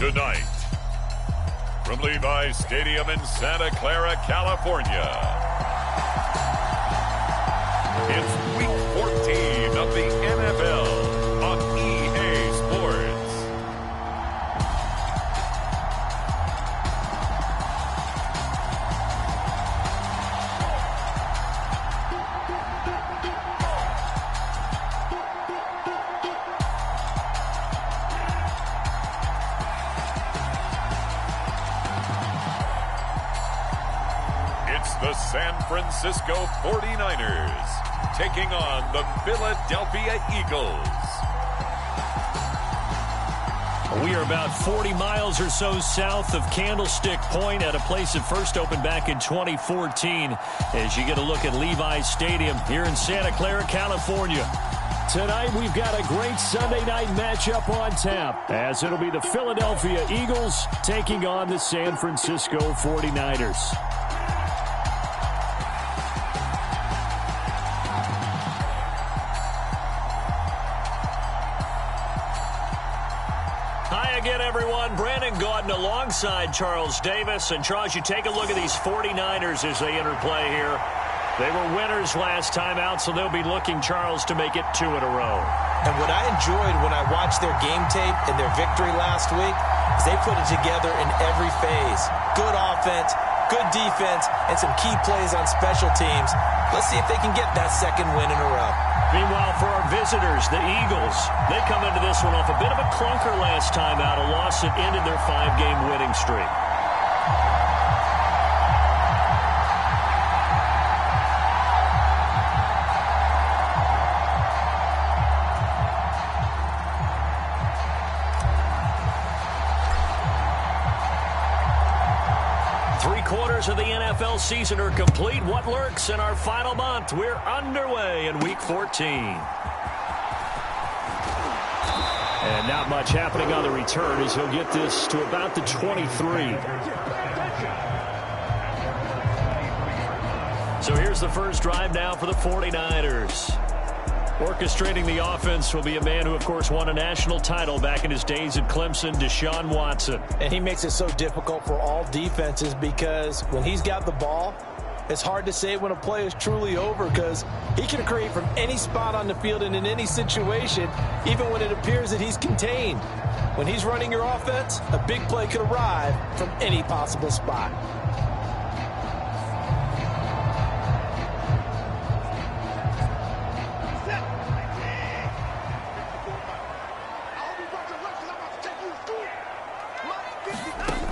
Tonight, from Levi's Stadium in Santa Clara, California, it's Week 14 of the NFL on EA Sports. It's the San Francisco 49ers taking on the Philadelphia Eagles. We are about 40 miles or so south of Candlestick Point at a place that first opened back in 2014 as you get a look at Levi's Stadium here in Santa Clara, California. Tonight we've got a great Sunday night matchup on tap as it'll be the Philadelphia Eagles taking on the San Francisco 49ers. Again, everyone, Brandon Gaudin alongside Charles Davis. And Charles, you take a look at these 49ers as they interplay here. They were winners last time out, so they'll be looking, Charles, to make it 2 in a row. And what I enjoyed when I watched their game tape and their victory last week is they put it together in every phase. Good offense, good defense, and some key plays on special teams. Let's see if they can get that second win in a row. Meanwhile, for our visitors, the Eagles, they come into this one off a bit of a clunker last time out, a loss that ended their 5-game winning streak. Three-quarters of the NFL season are complete. What lurks in our final month? We're underway in Week 14. And not much happening on the return as he'll get this to about the 23. So here's the first drive now for the 49ers. Orchestrating the offense will be a man who, of course, won a national title back in his days at Clemson, Deshaun Watson. And he makes it so difficult for all defenses because when he's got the ball, it's hard to say when a play is truly over because he can create from any spot on the field and in any situation, even when it appears that he's contained. When he's running your offense, a big play could arrive from any possible spot.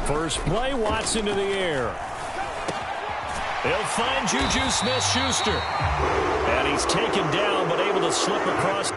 First play, Watson to the air. He'll find Juju Smith-Schuster. And he's taken down but able to slip across.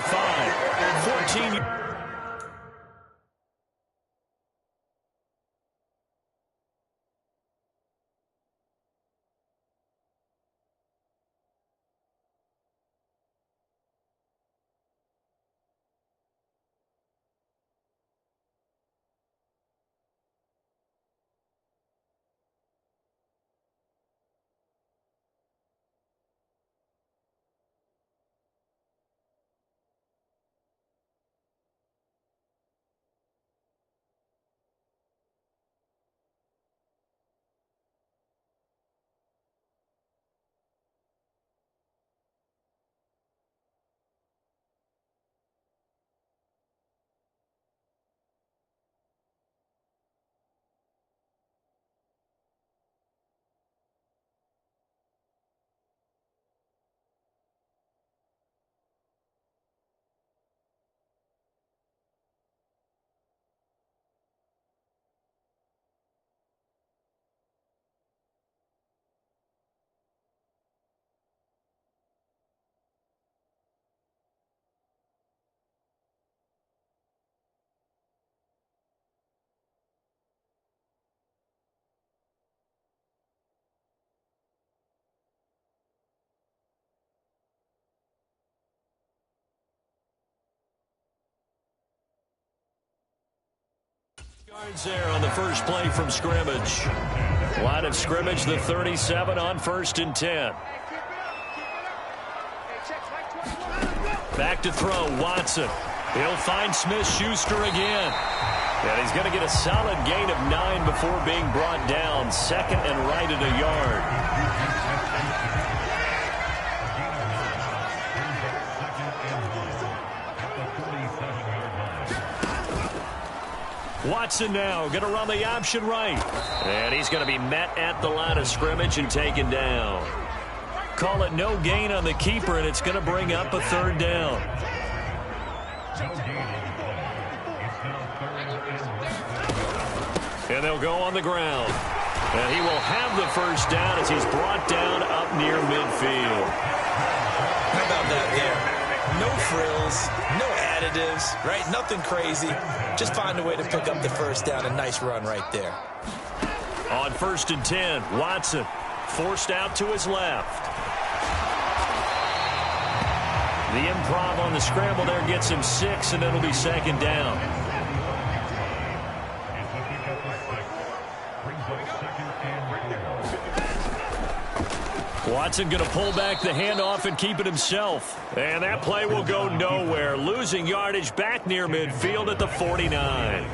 35. 14. Yards there on the first play from scrimmage. Line of scrimmage, the 37 on 1st and 10. Back to throw, Watson. He'll find Smith-Schuster again. And he's going to get a solid gain of 9 before being brought down. Second and right at a yard. Watson now going to run the option right. And he's going to be met at the line of scrimmage and taken down. Call it no gain on the keeper, and it's going to bring up a 3rd down. And they'll go on the ground. And he will have the 1st down as he's brought down up near midfield. How about that there? No frills, no additives, right? Nothing crazy. Just find a way to pick up the 1st down. A nice run right there. On 1st and 10, Watson forced out to his left. The improv on the scramble there gets him 6, and it'll be 2nd down. Watson going to pull back the handoff and keep it himself. And that play will go nowhere. Losing yardage back near midfield at the 49.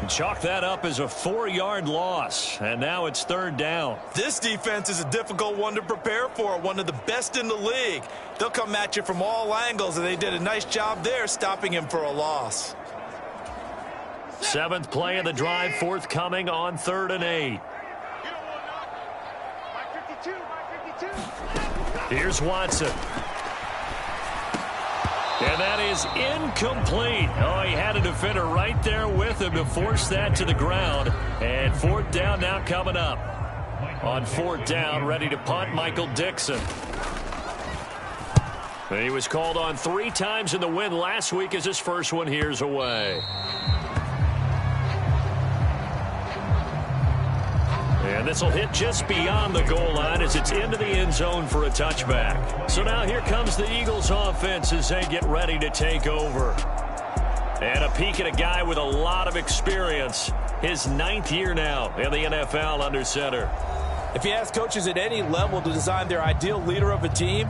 Chalk that up as a 4-yard loss. And now it's 3rd down. This defense is a difficult one to prepare for. One of the best in the league. They'll come at you from all angles, and they did a nice job there stopping him for a loss. 7th play of the drive forthcoming on 3rd and 8. Here's Watson. And that is incomplete. Oh, he had a defender right there with him to force that to the ground. And 4th down now coming up. On 4th down, ready to punt, Michael Dixon. And he was called on 3 times in the win last week as his first one here's away. And this will hit just beyond the goal line as it's into the end zone for a touchback. So now here comes the Eagles offense as they get ready to take over. And a peek at a guy with a lot of experience. His 9th year now in the NFL under center. If you ask coaches at any level to design their ideal leader of a team,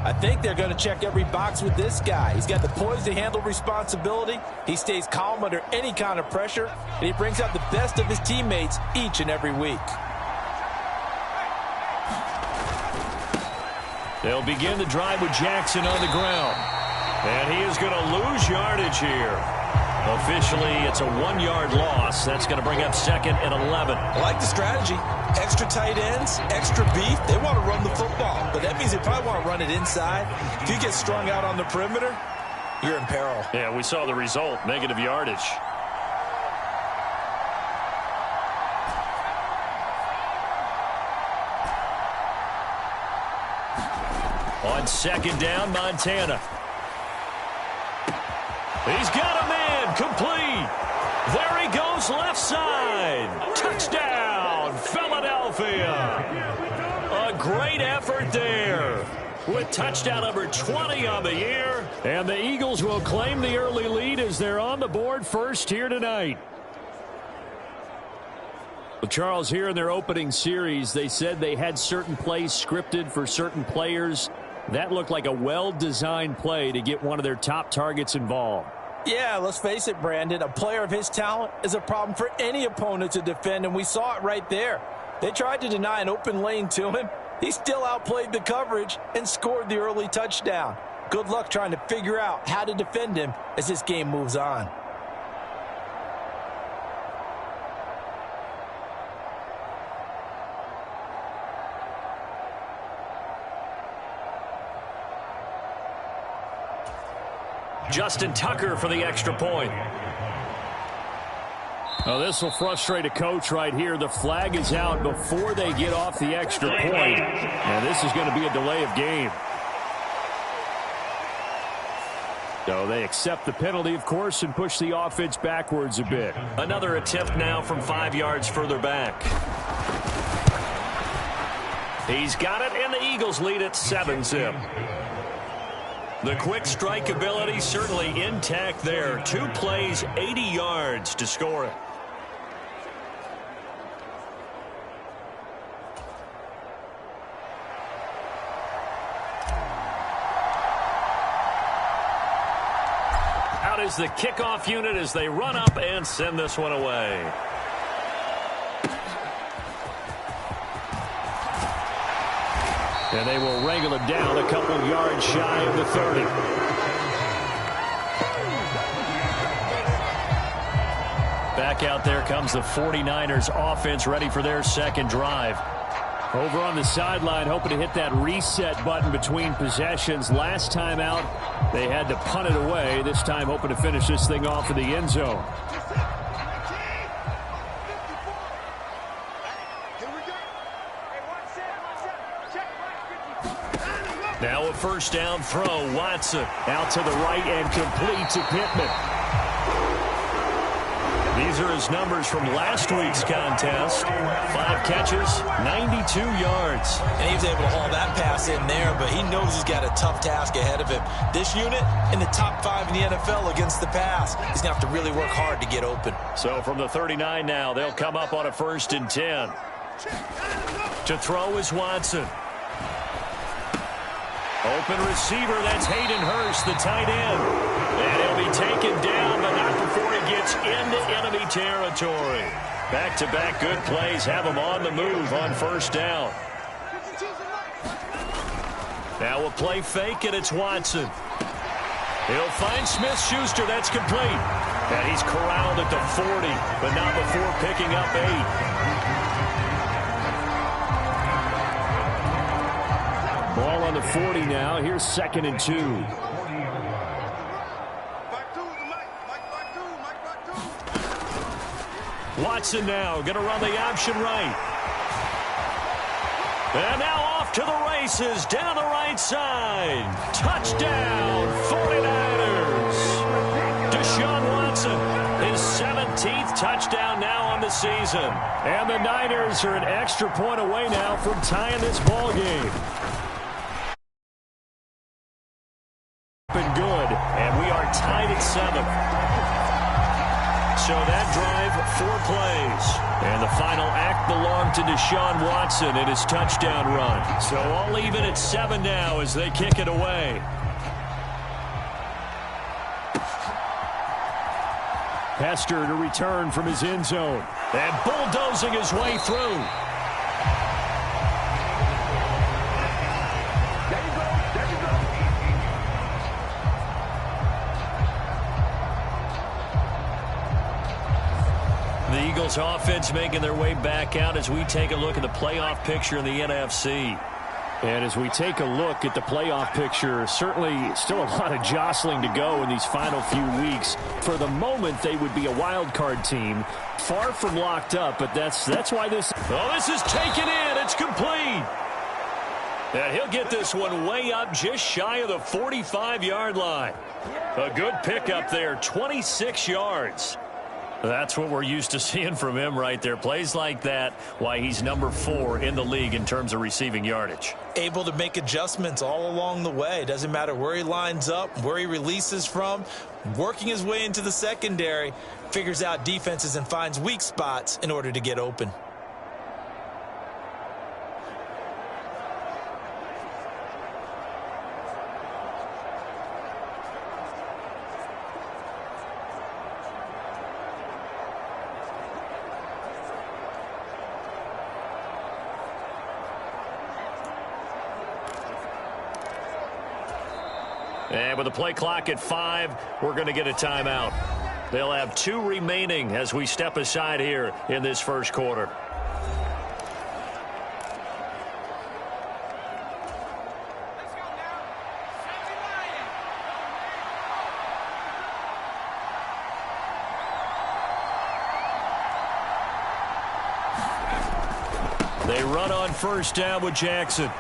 I think they're going to check every box with this guy. He's got the poise to handle responsibility. He stays calm under any kind of pressure, and he brings out the best of his teammates each and every week. They'll begin the drive with Jackson on the ground. And he is going to lose yardage here. Officially, it's a 1-yard loss. That's going to bring up 2nd and 11. I like the strategy. Extra tight ends, extra beef. They want to run the football, but that means they probably want to run it inside. If you get strung out on the perimeter, you're in peril. Yeah, we saw the result, negative yardage. On 2nd down, Montana. He's got a man, complete. There he goes, left side. Touchdown, Philadelphia. A great effort there with touchdown number 20 on the year. And the Eagles will claim the early lead as they're on the board first here tonight. Well, Charles, here in their opening series, they said they had certain plays scripted for certain players. That looked like a well-designed play to get one of their top targets involved. Yeah, let's face it, Brandon. A player of his talent is a problem for any opponent to defend, and we saw it right there. They tried to deny an open lane to him. He still outplayed the coverage and scored the early touchdown. Good luck trying to figure out how to defend him as this game moves on. Justin Tucker for the extra point. Oh, this will frustrate a coach right here. The flag is out before they get off the extra point. And this is going to be a delay of game. So they accept the penalty, of course, and push the offense backwards a bit. Another attempt now from 5 yards further back. He's got it, and the Eagles lead at 7-zip. The quick strike ability certainly intact there. 2 plays, 80 yards to score it. Out is the kickoff unit as they run up and send this one away. And they will wrangle it down a couple yards shy of the 30. Back out there comes the 49ers offense ready for their second drive. Over on the sideline, hoping to hit that reset button between possessions. Last time out, they had to punt it away. This time hoping to finish this thing off in the end zone. Now a first down throw. Watson out to the right and complete to Pittman. These are his numbers from last week's contest. 5 catches, 92 yards. And he was able to haul that pass in there, but he knows he's got a tough task ahead of him. This unit in the top 5 in the NFL against the pass. He's going to have to really work hard to get open. So from the 39 now, they'll come up on a 1st and 10. To throw is Watson. Open receiver, that's Hayden Hurst, the tight end. And he'll be taken down, but not before he gets into enemy territory. Back-to-back good plays have him on the move on 1st down. Now a play fake, and it's Watson. He'll find Smith-Schuster, that's complete. And he's corralled at the 40, but not before picking up 8. Ball on the 40 now. Here's 2nd and 2. Watson now going to run the option right. And now off to the races down the right side. Touchdown, 49ers. Deshaun Watson, his 17th touchdown now on the season. And the Niners are an extra point away now from tying this ball game. Been good, and we are tied at 7. So that drive, 4 plays. And the final act belonged to Deshaun Watson in his touchdown run. So all even at 7 now as they kick it away. Hester to return from his end zone. And bulldozing his way through. The Eagles offense making their way back out as we take a look at the playoff picture in the NFC. And as we take a look at the playoff picture, certainly still a lot of jostling to go in these final few weeks. For the moment, they would be a wild card team, far from locked up, but that's why this... Oh, this is taken in. It's complete. And he'll get this one way up just shy of the 45-yard line. A good pickup there, 26 yards. That's what we're used to seeing from him right there. Plays like that, why he's number 4 in the league in terms of receiving yardage. Able to make adjustments all along the way. Doesn't matter where he lines up, where he releases from. Working his way into the secondary, figures out defenses and finds weak spots in order to get open. And with the play clock at 5, we're going to get a timeout. They'll have 2 remaining as we step aside here in this first quarter. They run on first down with Jackson.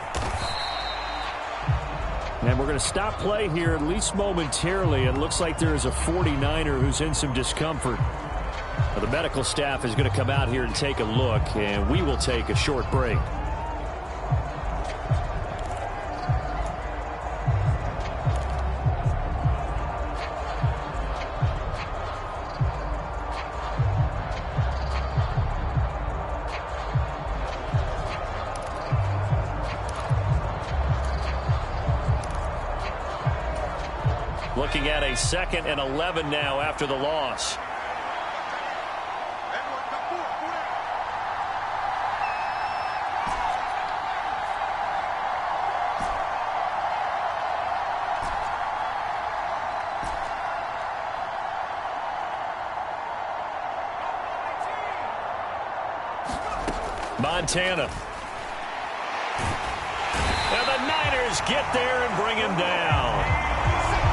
And we're going to stop play here, at least momentarily. It looks like there is a 49er who's in some discomfort. Well, the medical staff is going to come out here and take a look, and we will take a short break. Looking at a 2nd and 11 now after the loss. Montana. And the Niners get there and bring him down.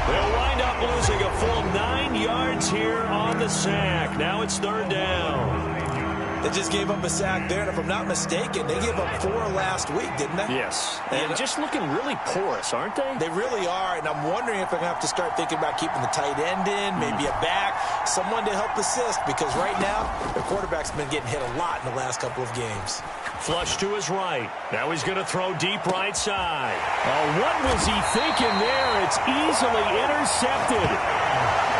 They'll wind up losing a full 9 yards here on the sack. Now it's 3rd down. They just gave up a sack there, and if I'm not mistaken, they gave up 4 last week, didn't they? Yes. And just looking really porous, aren't they? They really are, and I'm wondering if they're going to have to start thinking about keeping the tight end in, maybe a back, someone to help assist, because right now, their quarterback's been getting hit a lot in the last couple of games. Flush to his right. Now he's going to throw deep right side. Oh, what was he thinking there? It's easily intercepted.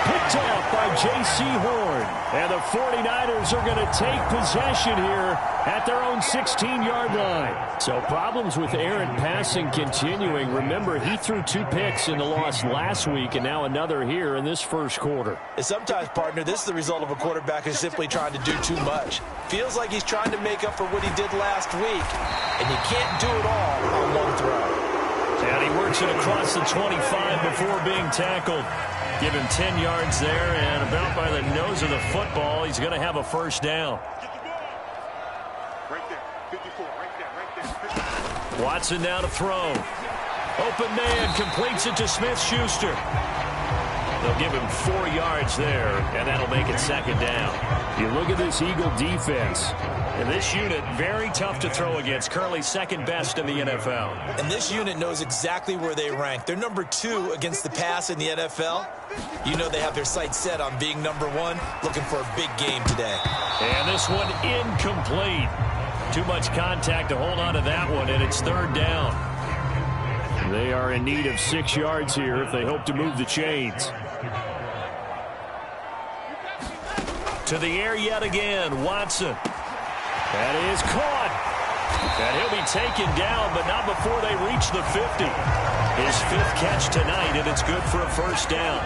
Picked off by J.C. Horn. And the 49ers are going to take possession here at their own 16-yard line. So problems with errant passing continuing. Remember, he threw 2 picks in the loss last week, and now another here in this first quarter. And sometimes, partner, this is the result of a quarterback who's simply trying to do too much. Feels like he's trying to make up for what he did last week, and you can't do it all on one throw. And he works it across the 25 before being tackled. Give him 10 yards there, and about by the nose of the football, he's going to have a first down. Right there, 54, right there. Watson now to throw. Open man, completes it to Smith-Schuster. They'll give him 4 yards there, and that'll make it 2nd down. You look at this Eagle defense. And this unit, very tough to throw against. Currently 2nd best in the NFL. And this unit knows exactly where they rank. They're number 2 against the pass in the NFL. You know they have their sights set on being number 1, looking for a big game today. And this one incomplete. Too much contact to hold on to that one, and it's 3rd down. They are in need of 6 yards here if they hope to move the chains. To the air yet again, Watson. That is caught. And he'll be taken down, but not before they reach the 50. His 5th catch tonight, and it's good for a first down.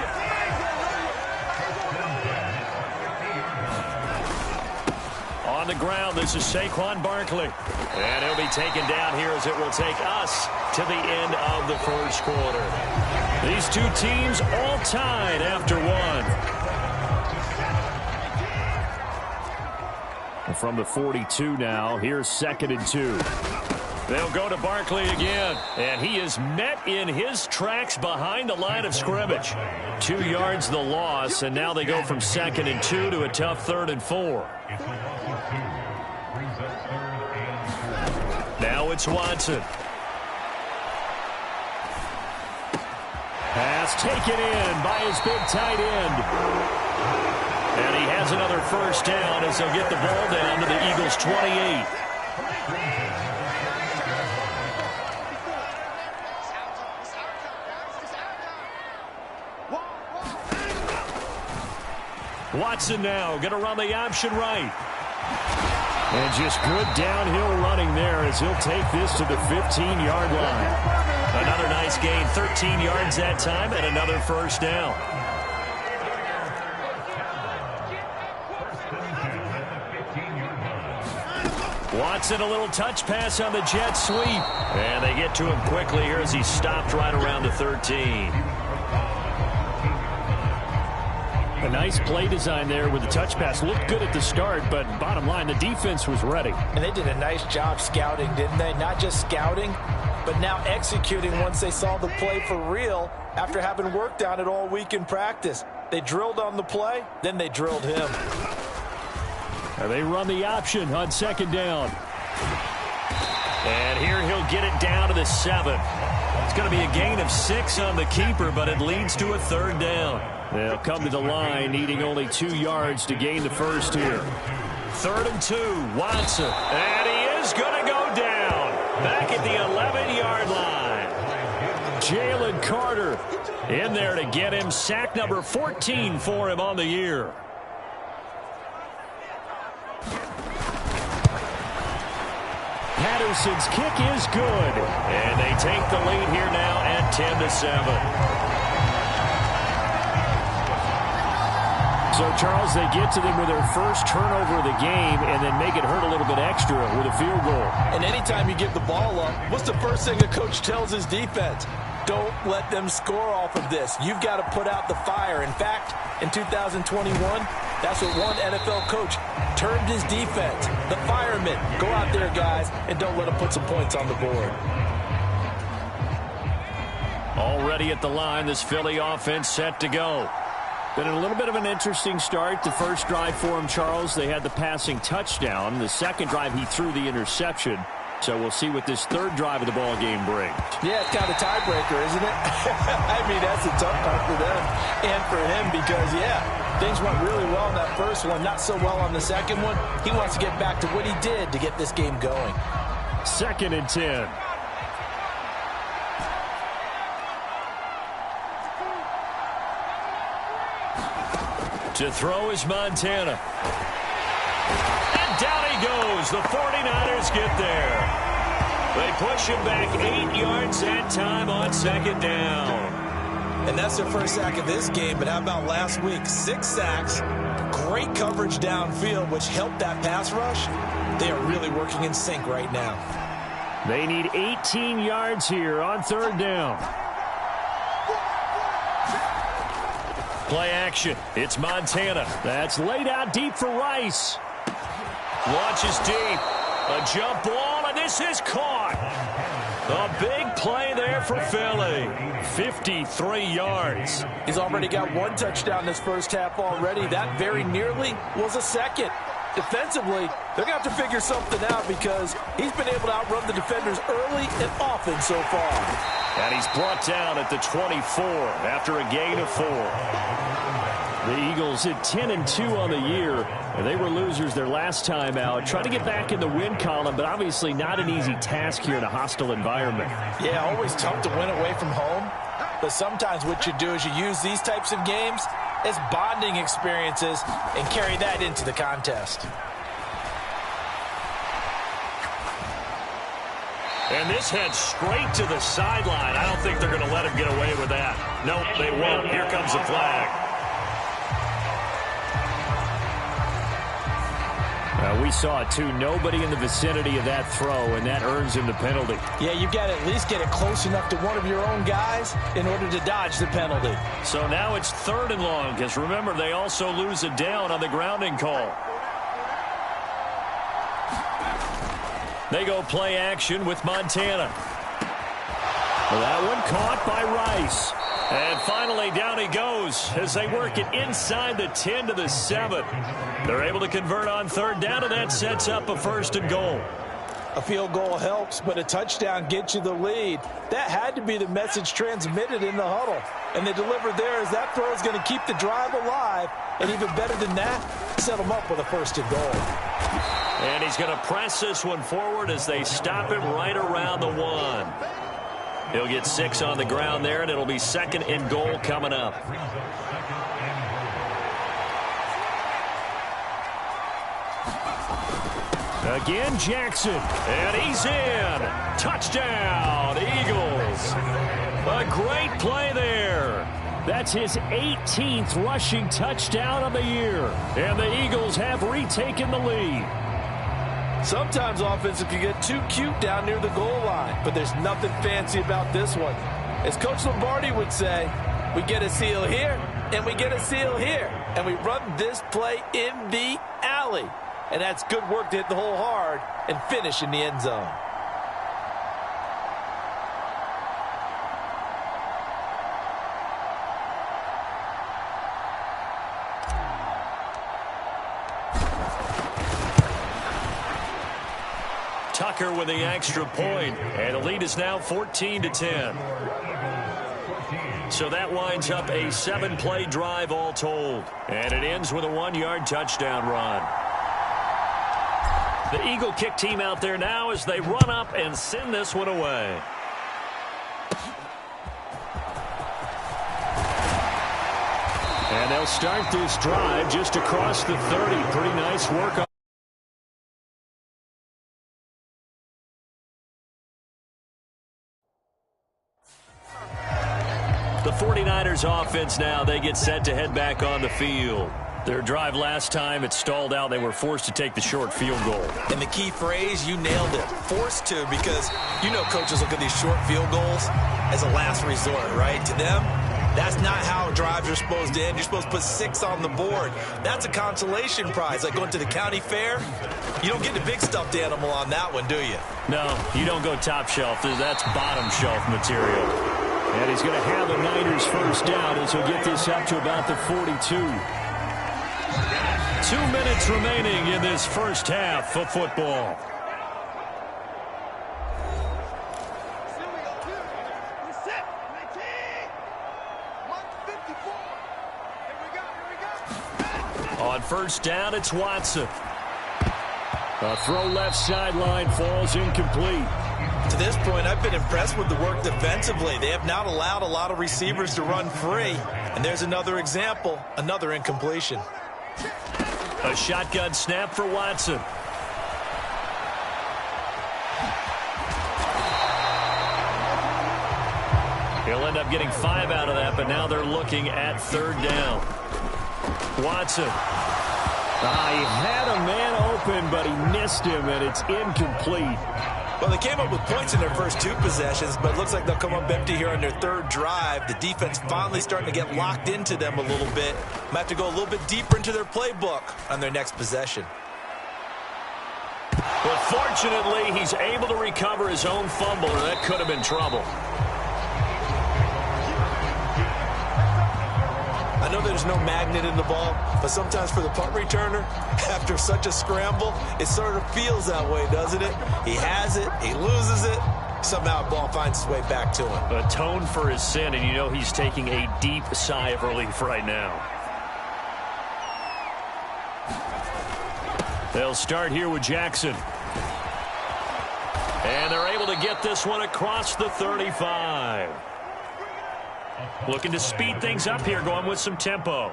On the ground, this is Saquon Barkley. And he'll be taken down here as it will take us to the end of the first quarter. These 2 teams all tied after 1. From the 42 now, here's 2nd and 2. They'll go to Barkley again, and he is met in his tracks behind the line of scrimmage. 2 yards the loss, and now they go from 2nd and 2 to a tough 3rd and 4. Now it's Watson. pass taken in by his big tight end. And he has another first down as they'll get the ball down to the Eagles' 28. Watson now going to run the option right. And just good downhill running there as he'll take this to the 15-yard line. Another nice gain, 13 yards that time, and another first down. Watson, a little touch pass on the jet sweep. And they get to him quickly here as he stopped right around the 13. A nice play design there with the touch pass. Looked good at the start, but bottom line, the defense was ready. And they did a nice job scouting, didn't they? Not just scouting, but now executing once they saw the play for real after having worked on it all week in practice. They drilled on the play, then they drilled him. And they run the option on second down. And here he'll get it down to the 7. It's going to be a gain of 6 on the keeper, but it leads to a third down. They'll come to the line, needing only 2 yards to gain the first here. 3rd and 2, Watson. And he is going to go down. Back at the 11-yard line. Jalen Carter in there to get him. Sack number 14 for him on the year. Patterson's kick is good. And they take the lead here now at 10-7. So, Charles, they get to them with their first turnover of the game and then make it hurt a little bit extra with a field goal. And anytime you give the ball up, what's the first thing a coach tells his defense? Don't let them score off of this. You've got to put out the fire. In fact, in 2021, that's what one NFL coach termed his defense. The firemen. Go out there, guys, and don't let them put some points on the board. Already at the line, this Philly offense set to go. Been a little bit of an interesting start. The first drive for him, Charles, they had the passing touchdown. The second drive, he threw the interception. So we'll see what this third drive of the ball game brings. Yeah, it's kind of a tiebreaker, isn't it? I mean, that's a tough part for them and for him because, yeah, things went really well in that first one, not so well on the second one. He wants to get back to what he did to get this game going. 2nd and 10. To throw is Montana. And down he goes. The 49ers get there. They push him back 8 yards that time on second down. And that's their first sack of this game, but how about last week? 6 sacks, great coverage downfield, which helped that pass rush. They are really working in sync right now. They need 18 yards here on third down. Play action. It's Montana. That's laid out deep for Rice. Launches deep. A jump ball, and this is caught. A big play there for Philly. 53 yards. He's already got 1 touchdown this first half already. That very nearly was a second. Defensively, they're going to have to figure something out because he's been able to outrun the defenders early and often so far. And he's brought down at the 24 after a gain of 4. The Eagles at 10-2 on the year. And they were losers their last time out. Trying to get back in the win column, but obviously not an easy task here in a hostile environment. Yeah, always tough to win away from home. But sometimes what you do is you use these types of games as bonding experiences and carry that into the contest. And this heads straight to the sideline. I don't think they're going to let him get away with that. Nope, they won't. Here comes the flag. We saw it, too. Nobody in the vicinity of that throw, and that earns him the penalty. Yeah, you've got to at least get it close enough to one of your own guys in order to dodge the penalty. So now it's 3rd and long, because remember, they also lose a down on the grounding call. They go play action with Montana. Well, that one caught by Rice. And finally, down he goes as they work it inside the 10 to the 7. They're able to convert on third down, and that sets up a 1st and goal. A field goal helps, but a touchdown gets you the lead. That had to be the message transmitted in the huddle. And they delivered there as that throw is going to keep the drive alive. And even better than that, set them up with a 1st and goal. And he's going to press this one forward as they stop him right around the 1. He'll get 6 on the ground there, and it'll be 2nd and goal coming up. Again, Jackson, and he's in. Touchdown, Eagles. A great play there. That's his 18th rushing touchdown of the year. And the Eagles have retaken the lead. Sometimes offense can get too cute down near the goal line, but there's nothing fancy about this one. As Coach Lombardi would say, we get a seal here, and we get a seal here, and we run this play in the alley. And that's good work to hit the hole hard and finish in the end zone. Tucker with the extra point, and the lead is now 14-10. So that winds up a 7-play drive all told, and it ends with a 1-yard touchdown run. The Eagle kick team out there now as they run up and send this one away. And they'll start this drive just across the 30. Pretty nice work on the 49ers offense now. They get set to head back on the field. Their drive last time, it stalled out. They were forced to take the short field goal. And the key phrase, you nailed it. Forced to, because you know coaches look at these short field goals as a last resort, right? To them, that's not how drives are supposed to end. You're supposed to put 6 on the board. That's a consolation prize. Like going to the county fair, you don't get the big stuffed animal on that one, do you? No, you don't go top shelf. That's bottom shelf material. And he's going to have the Niners first down as he'll get this up to about the 42. 2 minutes remaining in this first half of football. On first down, it's Watson. A throw left sideline falls incomplete. To this point, I've been impressed with the work defensively. They have not allowed a lot of receivers to run free. And there's another example, another incompletion. A shotgun snap for Watson. He'll end up getting 5 out of that, but now they're looking at 3rd down. Watson. He had a man open, but he missed him, and it's incomplete. Well, they came up with points in their first 2 possessions, but it looks like they'll come up empty here on their 3rd drive. The defense finally starting to get locked into them a little bit. Might have to go a little bit deeper into their playbook on their next possession. But fortunately, he's able to recover his own fumble, or that could have been trouble. I know there's no magnet in the ball, but sometimes for the punt returner, after such a scramble, it sort of feels that way, doesn't it? He has it, he loses it, somehow the ball finds its way back to him. Atone for his sin, and you know he's taking a deep sigh of relief right now. They'll start here with Jackson. And they're able to get this one across the 35. Looking to speed things up here, going with some tempo.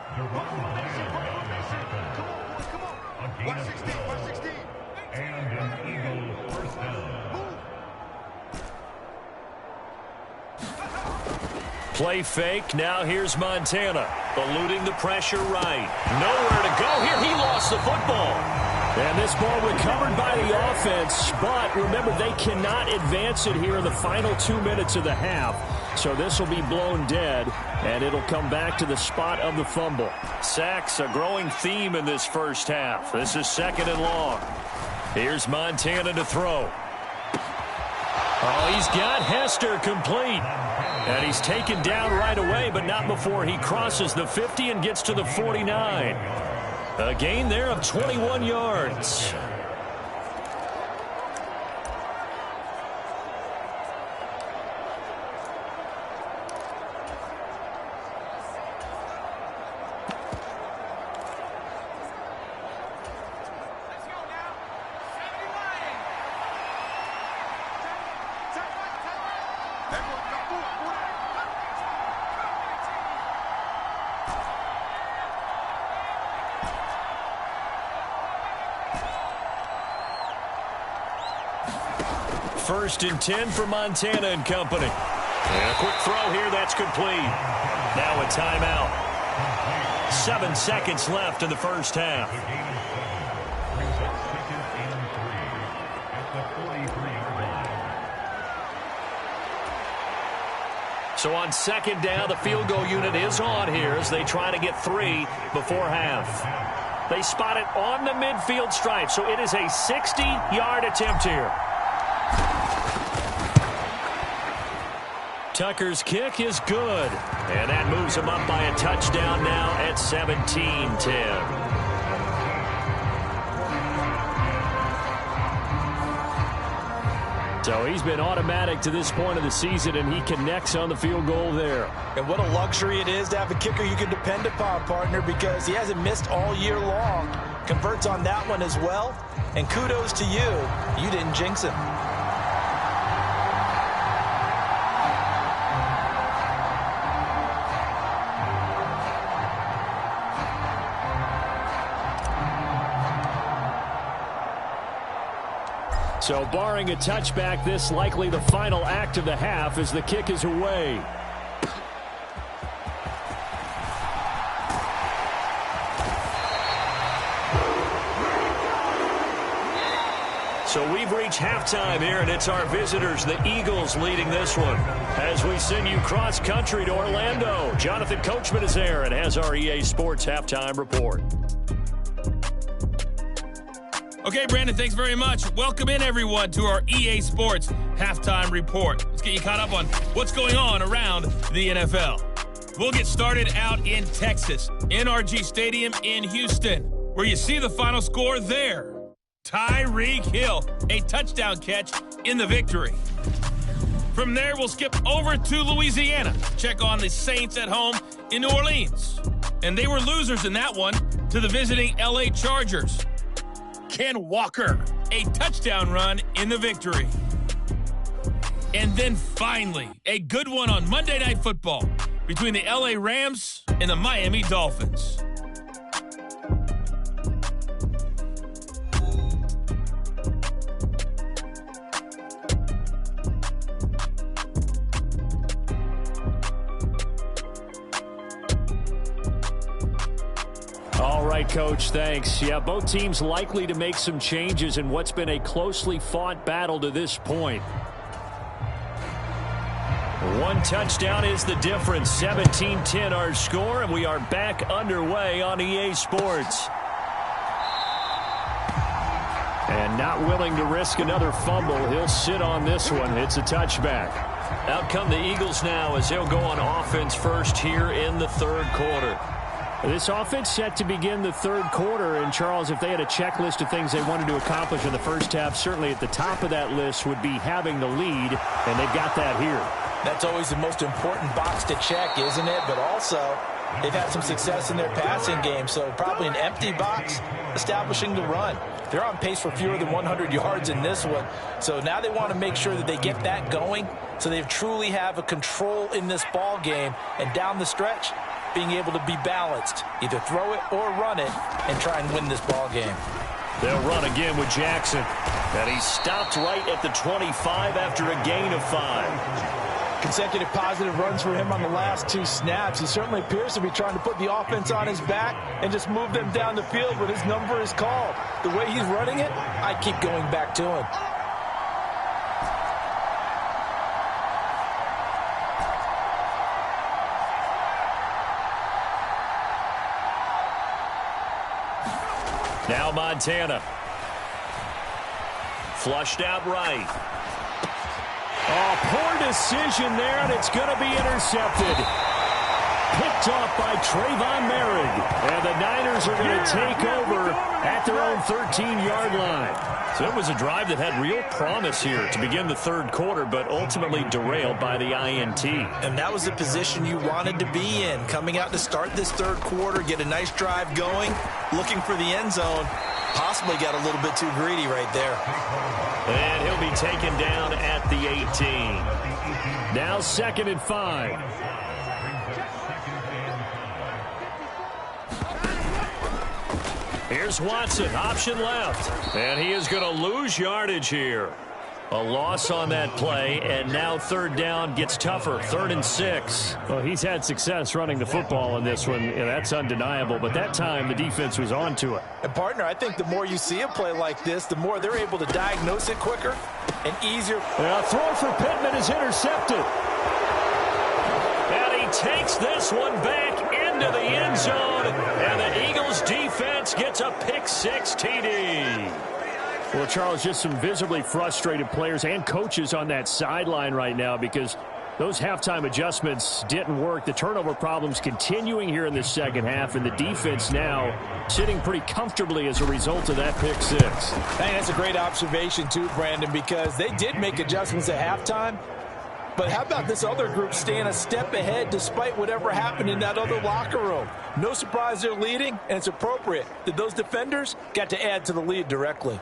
Play fake. Now here's Montana. Eluding the pressure right. Nowhere to go here. He lost the football. And this ball recovered by the offense. But remember, they cannot advance it here in the final 2 minutes of the half. So this will be blown dead, and it'll come back to the spot of the fumble. Sacks, a growing theme in this first half. This is 2nd and long. Here's Montana to throw. Oh, he's got Hester complete. And he's taken down right away, but not before he crosses the 50 and gets to the 49. A gain there of 21 yards. 1st and 10 for Montana and company. And a quick throw here, that's complete. Now a timeout. 7 seconds left in the first half. So on 2nd down, the field goal unit is on here as they try to get 3 before half. They spot it on the midfield stripe, so it is a 60-yard attempt here. Tucker's kick is good, and that moves him up by a touchdown now at 17-10. So he's been automatic to this point of the season, and he connects on the field goal there. And what a luxury it is to have a kicker you can depend upon, partner, because he hasn't missed all year long. Converts on that one as well. And kudos to you. You didn't jinx him. So barring a touchback, this likely the final act of the half as the kick is away. So we've reached halftime here, and it's our visitors, the Eagles, leading this one. As we send you cross-country to Orlando, Jonathan Coachman is there and has our EA Sports halftime report. Okay, Brandon, thanks very much. Welcome in, everyone, to our EA Sports halftime report. Let's get you caught up on what's going on around the NFL. We'll get started out in Texas, NRG Stadium in Houston, where you see the final score there. Tyreek Hill, a touchdown catch in the victory. From there, we'll skip over to Louisiana, check on the Saints at home in New Orleans. And they were losers in that one to the visiting LA Chargers. Ken Walker, a touchdown run in the victory. And then finally, a good one on Monday Night Football between the LA Rams and the Miami Dolphins. All right, Coach, thanks. Yeah, both teams likely to make some changes in what's been a closely fought battle to this point. One touchdown is the difference. 17-10 our score, and we are back underway on EA Sports. And not willing to risk another fumble, he'll sit on this one. It's a touchback. Out come the Eagles now as they'll go on offense first here in the third quarter. This offense set to begin the third quarter, and Charles, if they had a checklist of things they wanted to accomplish in the first half, certainly at the top of that list would be having the lead, and they've got that here. That's always the most important box to check, isn't it? But also, they've had some success in their passing game, so probably an empty box establishing the run. They're on pace for fewer than 100 yards in this one, so now they want to make sure that they get that going so they truly have a control in this ball game, and down the stretch, being able to be balanced, either throw it or run it, and try and win this ball game. They'll run again with Jackson, and he's stopped right at the 25 after a gain of 5. Consecutive positive runs for him on the last 2 snaps. He certainly appears to be trying to put the offense on his back and just move them down the field when his number is called. The way he's running it, I keep going back to him. Now Montana. Flushed out right. Oh, poor decision there, and it's going to be intercepted. Picked off by Trayvon Merrick. And the Niners are going to take over at their own 13-yard line. So it was a drive that had real promise here to begin the third quarter, but ultimately derailed by the INT. And that was the position you wanted to be in. Coming out to start this third quarter, get a nice drive going, looking for the end zone. Possibly got a little bit too greedy right there. And he'll be taken down at the 18. Now 2nd and 5. Here's Watson, option left. And he is going to lose yardage here. A loss on that play, and now third down gets tougher. 3rd and 6. Well, he's had success running the football in this one. Yeah, that's undeniable. But that time, the defense was on to it. And, partner, I think the more you see a play like this, the more they're able to diagnose it quicker and easier. Throw for Pittman is intercepted. And he takes this one back into the end zone. And the Eagles defense gets a pick-6 TD. Well, Charles, just some visibly frustrated players and coaches on that sideline right now because those halftime adjustments didn't work. The turnover problems continuing here in the second half, and the defense now sitting pretty comfortably as a result of that pick-6. Hey, that's a great observation too, Brandon, because they did make adjustments at halftime. But how about this other group staying a step ahead despite whatever happened in that other locker room? No surprise they're leading, and it's appropriate that those defenders got to add to the lead directly.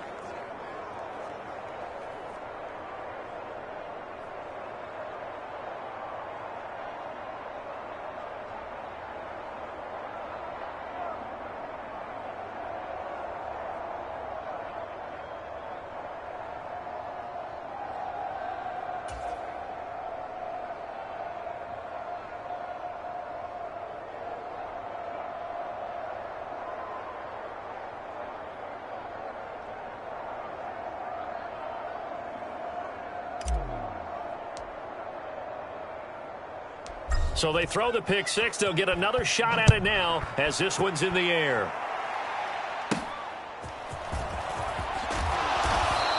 So they throw the pick-6. They'll get another shot at it now as this one's in the air.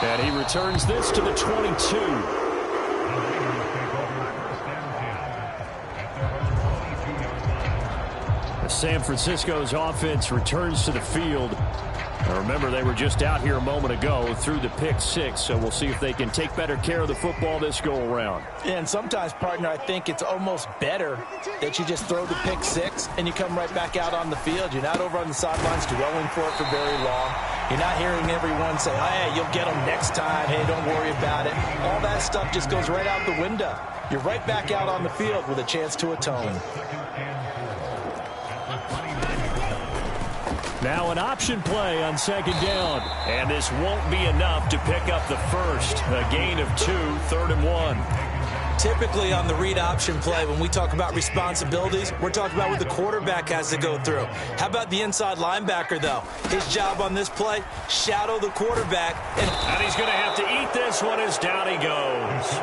And he returns this to the 22. San Francisco's offense returns to the field. Now remember, they were just out here a moment ago through the pick-6, so we'll see if they can take better care of the football this go-around. And sometimes, partner, I think it's almost better that you just throw the pick-6 and you come right back out on the field. You're not over on the sidelines dwelling for it for very long. You're not hearing everyone say, oh, hey, you'll get them next time. Hey, don't worry about it. All that stuff just goes right out the window. You're right back out on the field with a chance to atone. Now an option play on 2nd down. And this won't be enough to pick up the first. A gain of 2, 3rd and 1. Typically on the read option play, when we talk about responsibilities, we're talking about what the quarterback has to go through. How about the inside linebacker, though? His job on this play, shadow the quarterback. And he's going to have to eat this one as down he goes.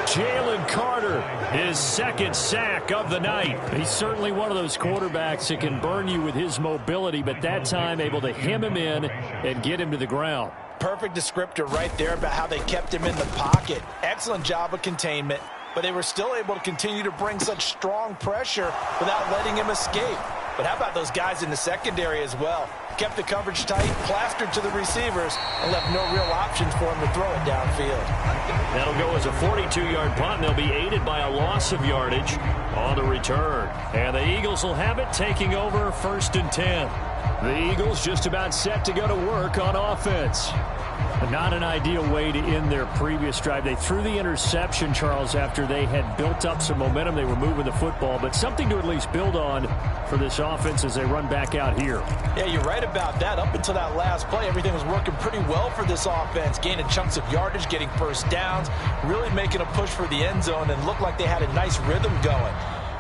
Jalen Carter, his 2nd sack of the night. He's certainly one of those quarterbacks that can burn you with his mobility, but that time able to hem him in and get him to the ground. Perfect descriptor right there about how they kept him in the pocket. Excellent job of containment, but they were still able to continue to bring such strong pressure without letting him escape. But how about those guys in the secondary as well? Kept the coverage tight, plastered to the receivers, and left no real options for him to throw it downfield. That'll go as a 42-yard punt, and they'll be aided by a loss of yardage on the return. And the Eagles will have it, taking over 1st and 10. The Eagles just about set to go to work on offense. Not an ideal way to end their previous drive. They threw the interception, Charles, after they had built up some momentum. They were moving the football, but something to at least build on for this offense as they run back out here. Yeah, you're right about that. Up until that last play, everything was working pretty well for this offense, gaining chunks of yardage, getting first downs, really making a push for the end zone, and looked like they had a nice rhythm going.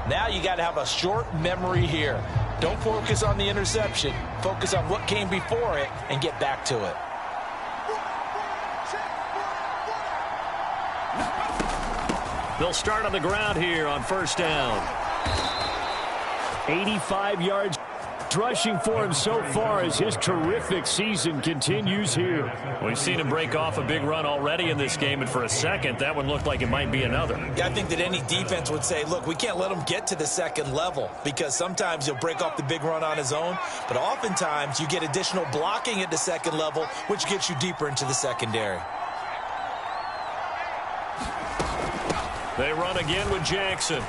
Now you got to have a short memory here. Don't focus on the interception. Focus on what came before it and get back to it. They'll start on the ground here on 1st down. 85 yards rushing for him so far as his terrific season continues here. We've seen him break off a big run already in this game, and for a second, that one looked like it might be another. Yeah, I think that any defense would say, look, we can't let him get to the second level because sometimes he'll break off the big run on his own, but oftentimes you get additional blocking at the second level, which gets you deeper into the secondary. They run again with Jackson.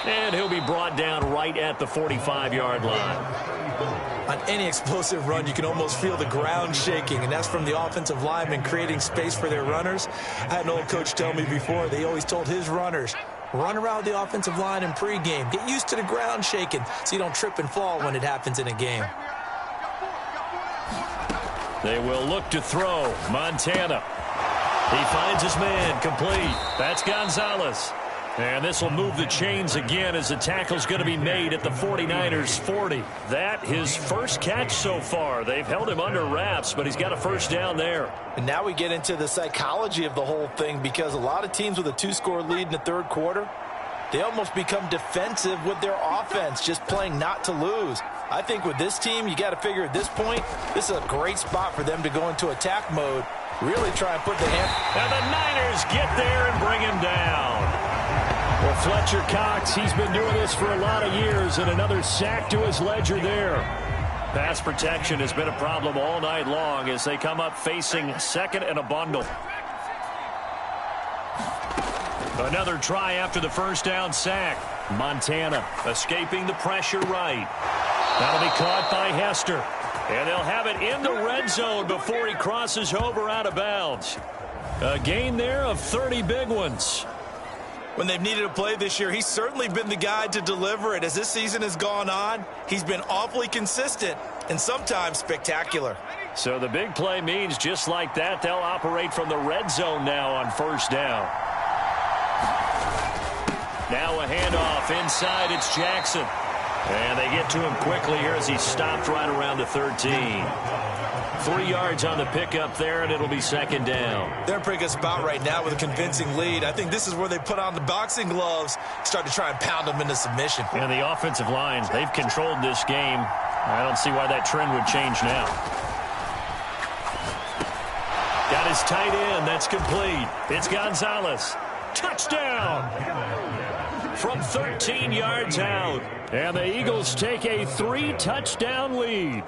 And he'll be brought down right at the 45-yard line. On any explosive run, you can almost feel the ground shaking, and that's from the offensive linemen creating space for their runners. I had an old coach tell me before, they always told his runners, run around the offensive line in pregame. Get used to the ground shaking so you don't trip and fall when it happens in a game. They will look to throw. Montana. He finds his man, complete. That's Gonzalez. And this will move the chains again as the tackle's going to be made at the 49ers 40. That his first catch so far. They've held him under wraps, but he's got a first down there. And now we get into the psychology of the whole thing, because a lot of teams with a 2-score lead in the third quarter, they almost become defensive with their offense, just playing not to lose. I think with this team, you got to figure at this point, this is a great spot for them to go into attack mode, really try and put the hand. And the Niners get there and bring him down. Well, Fletcher Cox, he's been doing this for a lot of years, and another sack to his ledger there. Pass protection has been a problem all night long as they come up facing second and a bundle. Another try after the first down sack. Montana escaping the pressure right. That'll be caught by Hester. And they'll have it in the red zone before he crosses over out of bounds. A gain there of 30 big ones. When they've needed a play this year, he's certainly been the guy to deliver it. As this season has gone on, he's been awfully consistent and sometimes spectacular. So the big play means just like that, they'll operate from the red zone now on first down. Now a handoff inside. It's Jackson. And they get to him quickly here as he's stopped right around the 13. 3 yards on the pickup there, and it'll be second down. They're in a pretty good spot right now with a convincing lead. I think this is where they put on the boxing gloves, start to try and pound them into submission. And the offensive line, they've controlled this game. I don't see why that trend would change now. Got his tight end. That's complete. It's Gonzalez. Touchdown! From 13 yards out. And the Eagles take a 3-touchdown lead.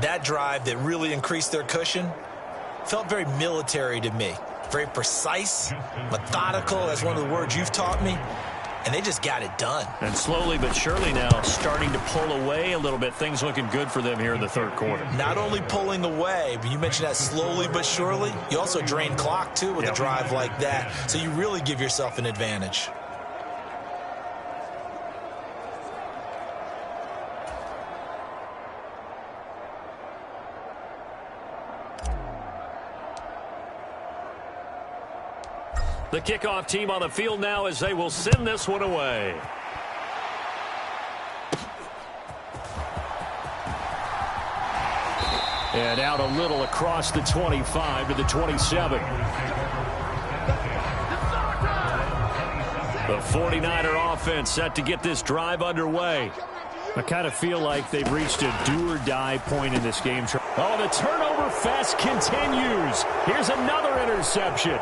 That drive that really increased their cushion felt very military to me. Very precise, methodical, that's one of the words you've taught me. And they just got it done. And slowly but surely now starting to pull away a little bit. Things looking good for them here in the third quarter. Not only pulling away, but you mentioned that slowly but surely. You also drain clock, too, with a drive like that. So you really give yourself an advantage. The kickoff team on the field now as they will send this one away. And out a little across the 25 to the 27. The 49er offense set to get this drive underway. I kind of feel like they've reached a do-or-die point in this game. Oh, the turnover fest continues. Here's another interception.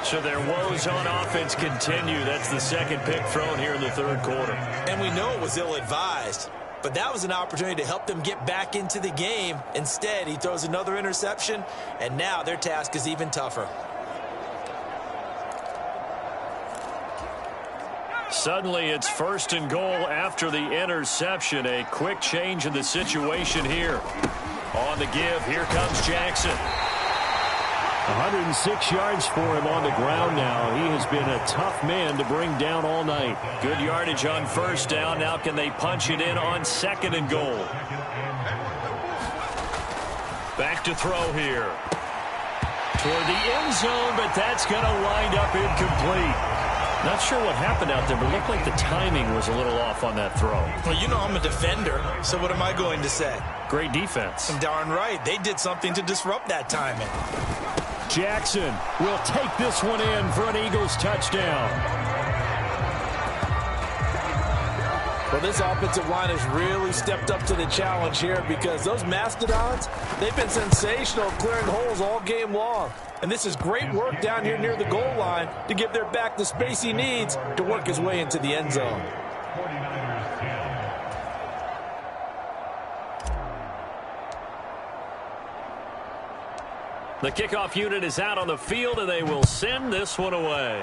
So their woes on offense continue. That's the second pick thrown here in the third quarter. And we know it was ill-advised, but that was an opportunity to help them get back into the game. Instead, he throws another interception, and now their task is even tougher. Suddenly, it's first and goal after the interception. A quick change in the situation here. On the give, here comes Jackson. 106 yards for him on the ground now. He has been a tough man to bring down all night. Good yardage on first down. Now can they punch it in on second and goal? Back to throw here. Toward the end zone, but that's going to wind up incomplete. Not sure what happened out there, but it looked like the timing was a little off on that throw. Well, you know I'm a defender, so what am I going to say? Great defense. Darn right. They did something to disrupt that timing. Jackson will take this one in for an Eagles touchdown. Well, this offensive line has really stepped up to the challenge here because those Mastodons, they've been sensational clearing holes all game long. And this is great work down here near the goal line to give their back the space he needs to work his way into the end zone. The kickoff unit is out on the field, and they will send this one away.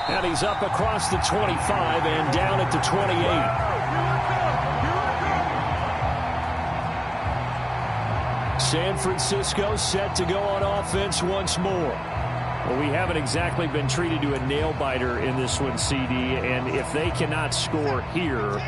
And he's up across the 25 and down at the 28. San Francisco set to go on offense once more. Well, we haven't exactly been treated to a nail-biter in this one, CD, and if they cannot score here,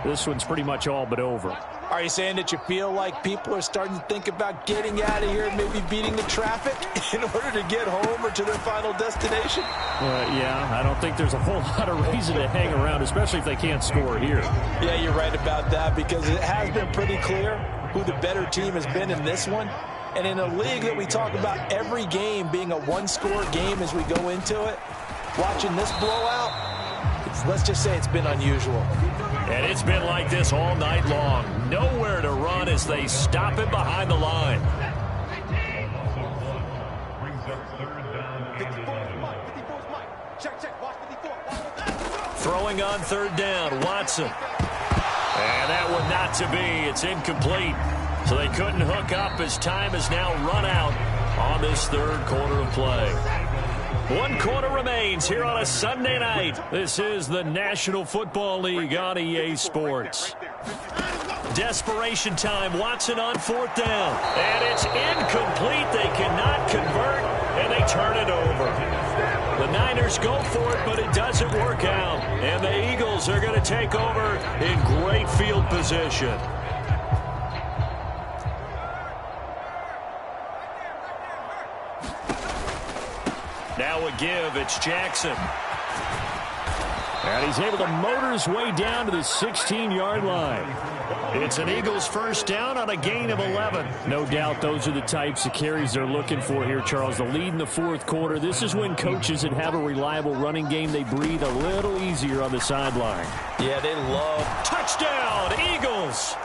this one's pretty much all but over. Are you saying that you feel like people are starting to think about getting out of here and maybe beating the traffic in order to get home or to their final destination? Yeah, I don't think there's a whole lot of reason to hang around, especially if they can't score here. Yeah, you're right about that, because it has been pretty clear who the better team has been in this one. And in a league that we talk about every game being a one-score game as we go into it, watching this blowout, let's just say it's been unusual. And it's been like this all night long. Nowhere to run as they stop him behind the line. Throwing on third down, Watson. And that one not to be. It's incomplete. So they couldn't hook up as time has now run out on this third quarter of play. 1 quarter remains here on a Sunday night. This is the National Football League on EA Sports. Desperation time. Watson on fourth down. And it's incomplete. They cannot convert, and they turn it over. The Niners go for it, but it doesn't work out. And the Eagles are going to take over in great field position. Now a give. It's Jackson. And he's able to motor his way down to the 16-yard line. It's an Eagles first down on a gain of 11. No doubt those are the types of carries they're looking for here, Charles. The lead in the fourth quarter. This is when coaches that have a reliable running game, they breathe a little easier on the sideline. Yeah, they love. Touchdown, Eagles.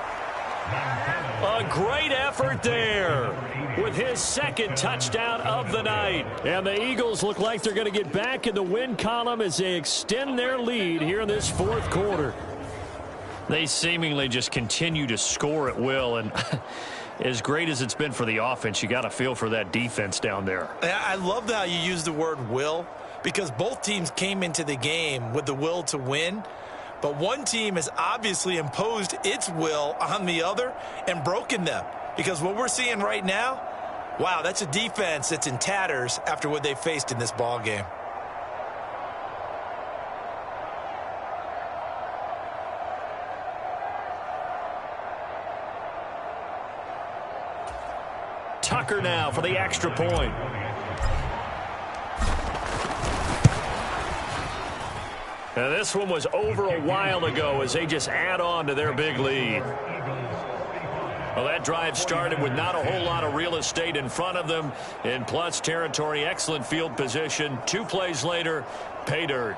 A great effort there with his second touchdown of the night. And the Eagles look like they're going to get back in the win column as they extend their lead here in this fourth quarter. They seemingly just continue to score at will, and as great as it's been for the offense, you got to feel for that defense down there. I love how you use the word will, because both teams came into the game with the will to win. But one team has obviously imposed its will on the other and broken them. Because what we're seeing right now, wow, that's a defense that's in tatters after what they faced in this ball game. Tucker now for the extra point. Now this one was over a while ago as they just add on to their big lead. Well, that drive started with not a whole lot of real estate in front of them. In plus territory, excellent field position. 2 plays later, pay dirt.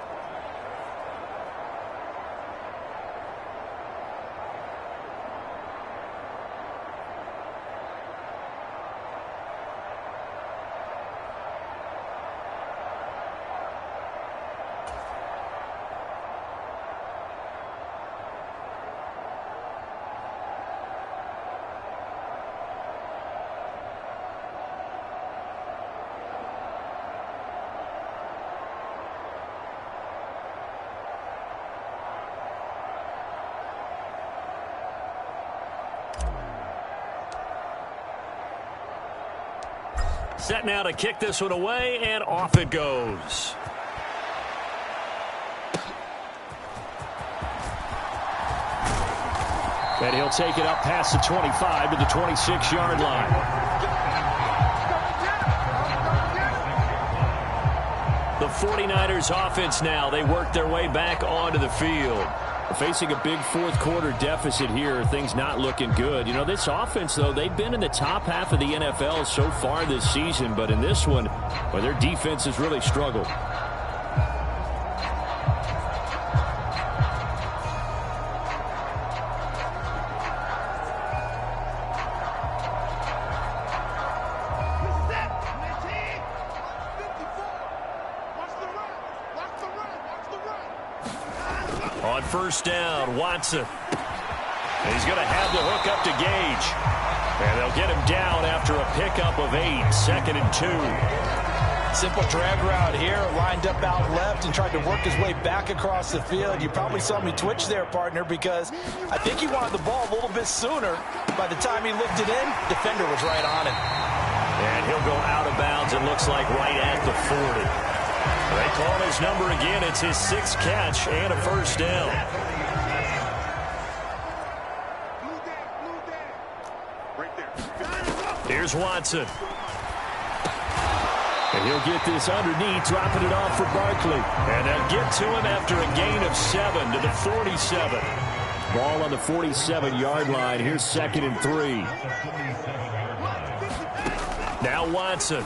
Set now to kick this one away, and off it goes. And he'll take it up past the 25 to the 26-yard line. The 49ers offense now, they work their way back onto the field. Facing a big fourth quarter deficit here, things not looking good. You know, this offense, though, they've been in the top half of the NFL so far this season, but in this one, well, their defense has really struggled. On first down, Watson. And he's going to have the hook up to Gage. And they'll get him down after a pickup of 8, 2nd and 2. Simple drag route here, lined up out left and tried to work his way back across the field. You probably saw me twitch there, partner, because I think he wanted the ball a little bit sooner. By the time he looked it in, defender was right on him. And he'll go out of bounds, it looks like right at the 40. They call his number again. It's his 6th catch and a first down. Here's Watson. And he'll get this underneath, dropping it off for Barkley. And they'll get to him after a gain of 7 to the 47. Ball on the 47-yard line. Here's 2nd and 3. Now Watson.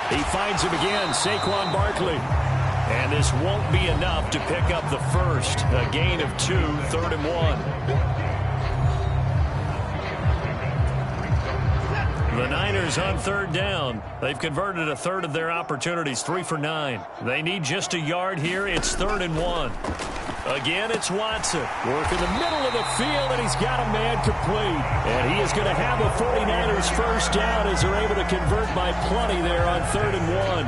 He finds him again, Saquon Barkley. And this won't be enough to pick up the first. A gain of 2, 3rd and 1. The Niners on 3rd down. They've converted a third of their opportunities, 3 for 9. They need just a yard here. It's 3rd and 1. Again, it's Watson. Work in the middle of the field, and he's got a man complete. And he is going to have a 49ers first down as they're able to convert by plenty there on 3rd and 1.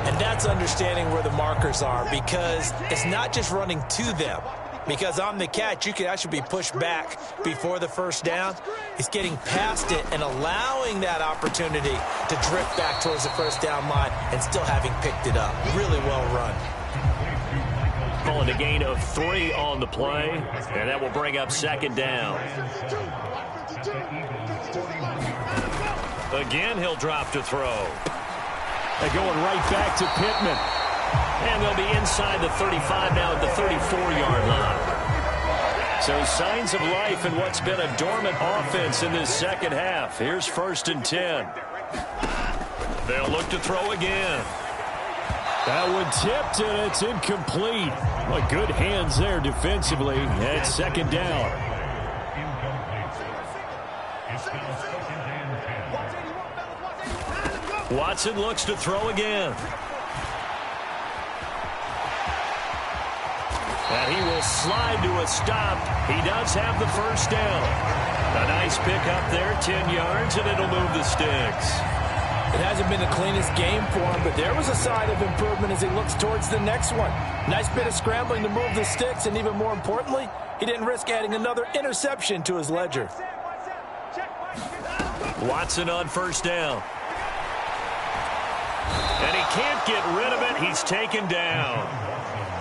And that's understanding where the markers are, because it's not just running to them. Because on the catch, you could actually be pushed back before the first down. It's getting past it and allowing that opportunity to drift back towards the first down line and still having picked it up. Really well run. Calling a gain of 3 on the play, and that will bring up 2nd down. Again, he'll drop to throw. They're going right back to Pittman. And they'll be inside the 35 now at the 34-yard line. So signs of life in what's been a dormant offense in this second half. Here's 1st and 10. They'll look to throw again. That one tipped, and it's incomplete. Well, good hands there defensively. At 2nd down. Watson looks to throw again. And he will slide to a stop. He does have the first down. A nice pickup there, 10 yards, and it'll move the sticks. It hasn't been the cleanest game for him, but there was a sign of improvement as he looks towards the next one. Nice bit of scrambling to move the sticks, and even more importantly, he didn't risk adding another interception to his ledger. Watson on first down. And he can't get rid of it. He's taken down.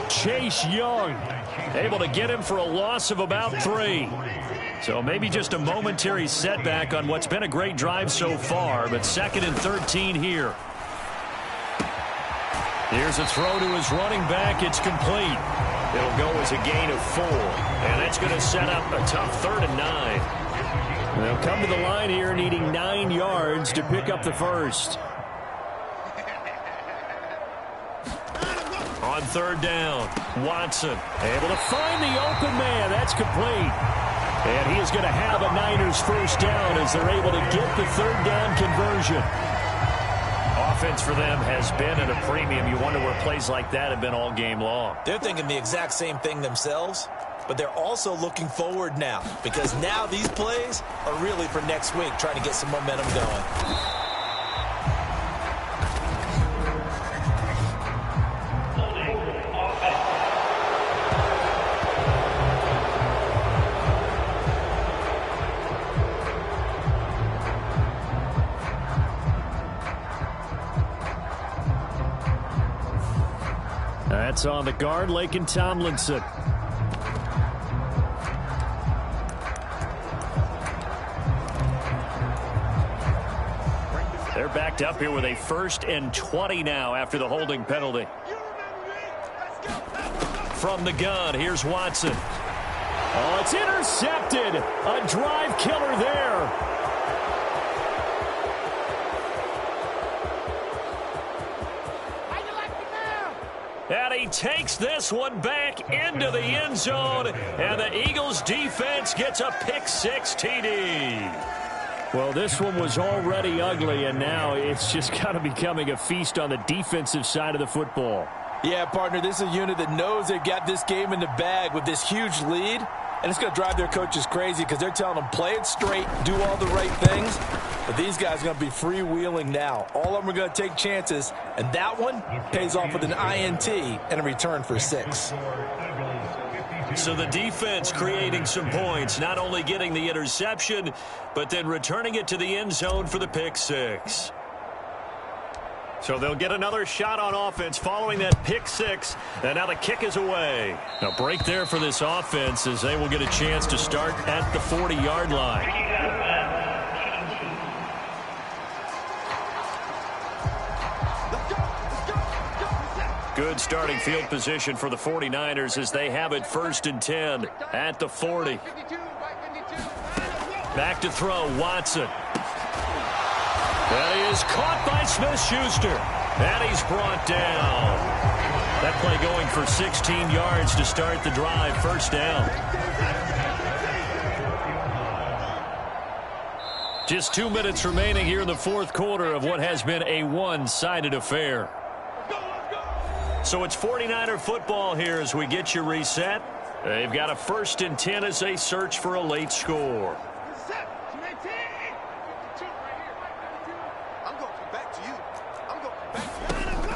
Chase Young able to get him for a loss of about 3. So maybe just a momentary setback on what's been a great drive so far, but 2nd and 13 here. Here's a throw to his running back. It's complete. It'll go as a gain of 4, and that's going to set up a tough 3rd and 9. They'll come to the line here needing 9 yards to pick up the first. On 3rd down, Watson able to find the open man. That's complete. And he is going to have a Niners first down as they're able to get the 3rd down conversion. Offense for them has been at a premium. You wonder where plays like that have been all game long. They're thinking the exact same thing themselves, but they're also looking forward now, because now these plays are really for next week, trying to get some momentum going. That's on the guard, Laken Tomlinson. They're backed up here with a 1st and 20 now after the holding penalty. From the gun, here's Watson. Oh, it's intercepted. A drive killer there. And he takes this one back into the end zone, and the Eagles defense gets a pick-6 TD. Well, this one was already ugly, and now it's just kind of becoming a feast on the defensive side of the football. Yeah, partner, this is a unit that knows they've got this game in the bag with this huge lead. And it's going to drive their coaches crazy because they're telling them play it straight, do all the right things. But these guys are going to be freewheeling now. All of them are going to take chances, and that one pays off with an INT and a return for 6. So the defense creating some points, not only getting the interception, but then returning it to the end zone for the pick 6. So they'll get another shot on offense following that pick 6, and now the kick is away. A break there for this offense as they will get a chance to start at the 40-yard line. Good starting field position for the 49ers as they have it 1st and 10 at the 40. Back to throw, Watson. That is caught by Smith-Schuster. And he's brought down. That play going for 16 yards to start the drive, 1st down. Just 2 minutes remaining here in the 4th quarter of what has been a one-sided affair. So it's 49er football here as we get you reset. They've got a 1st and 10 as they search for a late score.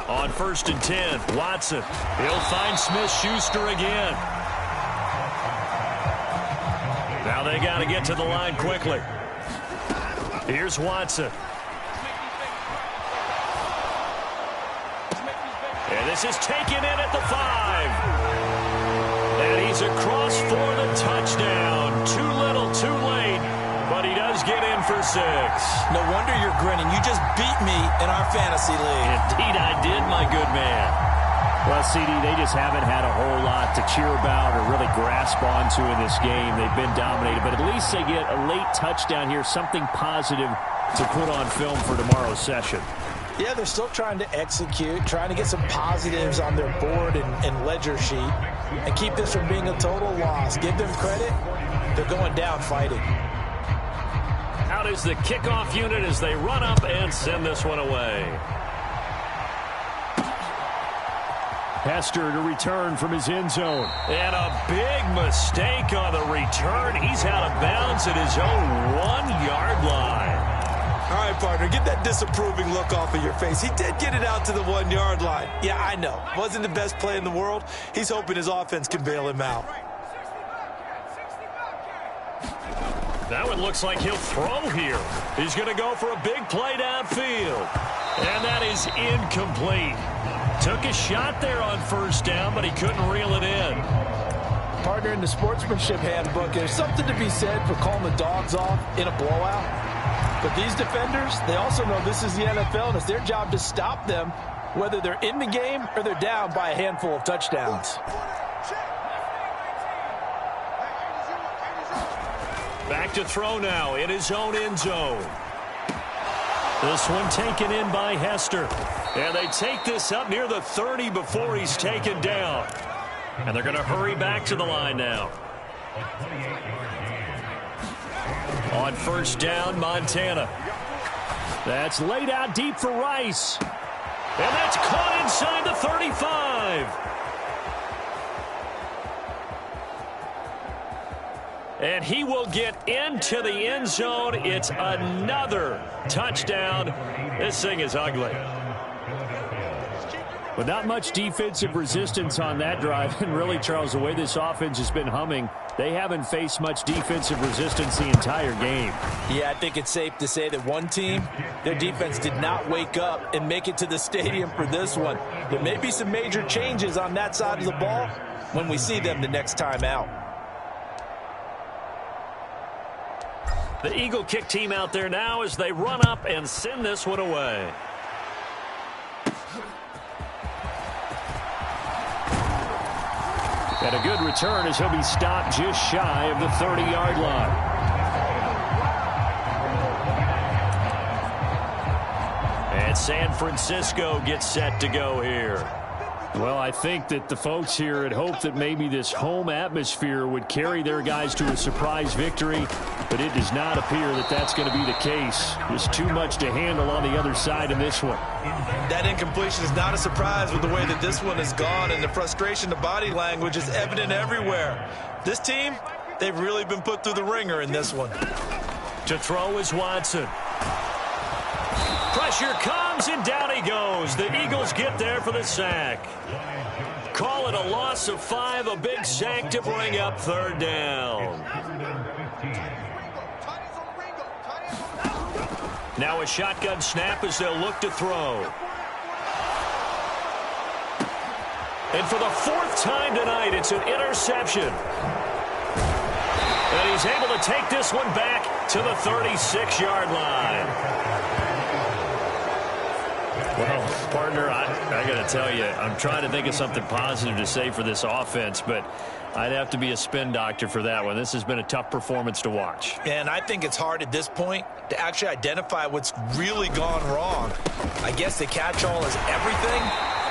On 1st and 10, Watson. He'll find Smith-Schuster again. Now they got to get to the line quickly. Here's Watson. And this is taken in at the 5. And he's across for the touchdown. Too little, too late. But he does get in for 6. No wonder you're grinning. You just beat me in our fantasy league. Indeed I did, my good man. Well, CD, they just haven't had a whole lot to cheer about or really grasp onto in this game. They've been dominated, but at least they get a late touchdown here, something positive to put on film for tomorrow's session. Yeah, they're still trying to execute, trying to get some positives on their board and ledger sheet and keep this from being a total loss. Give them credit. They're going down fighting. Out is the kickoff unit as they run up and send this one away. Hester to return from his end zone. And a big mistake on the return. He's out of bounds at his own 1-yard line. All right, partner, get that disapproving look off of your face. He did get it out to the 1-yard line. Yeah, I know. Wasn't the best play in the world. He's hoping his offense can bail him out. That one looks like he'll throw here. He's going to go for a big play downfield. And that is incomplete. Took a shot there on 1st down, but he couldn't reel it in. Partner, in the sportsmanship handbook, there's something to be said for calling the dogs off in a blowout. But these defenders, they also know this is the NFL, and it's their job to stop them, whether they're in the game or they're down by a handful of touchdowns. Back to throw now in his own end zone. This one taken in by Hester. And they take this up near the 30 before he's taken down. And they're going to hurry back to the line now. On 1st down, Montana. That's laid out deep for Rice. And that's caught inside the 35. And he will get into the end zone. It's another touchdown. This thing is ugly. But not much defensive resistance on that drive. And really, Charles, the way this offense has been humming, they haven't faced much defensive resistance the entire game. Yeah, I think it's safe to say that one team, their defense did not wake up and make it to the stadium for this one. There may be some major changes on that side of the ball when we see them the next time out. The Eagle kick team out there now as they run up and send this one away. And a good return as he'll be stopped just shy of the 30-yard line. And San Francisco gets set to go here. Well, I think that the folks here had hoped that maybe this home atmosphere would carry their guys to a surprise victory, but it does not appear that that's going to be the case. There's too much to handle on the other side in this one. That incompletion is not a surprise with the way that this one has gone, and the frustration, the body language is evident everywhere. This team, they've really been put through the ringer in this one. To throw is Watson. Pressure comes, and down he goes. The Eagles get there for the sack. Call it a loss of 5, a big sack to bring up third down. Now a shotgun snap as they'll look to throw. And for the 4th time tonight, it's an interception. And he's able to take this one back to the 36-yard line. Well, partner, I got to tell you, I'm trying to think of something positive to say for this offense, but I'd have to be a spin doctor for that one. This has been a tough performance to watch. And I think it's hard at this point to actually identify what's really gone wrong. I guess the catch-all is everything.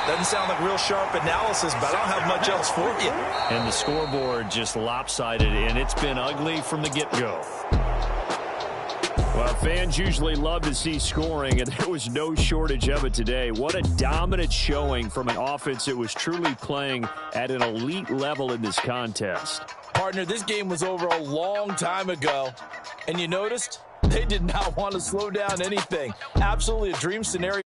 Doesn't sound like real sharp analysis, but I don't have much else for you. And the scoreboard just lopsided, and it's been ugly from the get-go. Well, fans usually love to see scoring, and there was no shortage of it today. What a dominant showing from an offense that was truly playing at an elite level in this contest. Partner, this game was over a long time ago, and you noticed they did not want to slow down anything. Absolutely a dream scenario.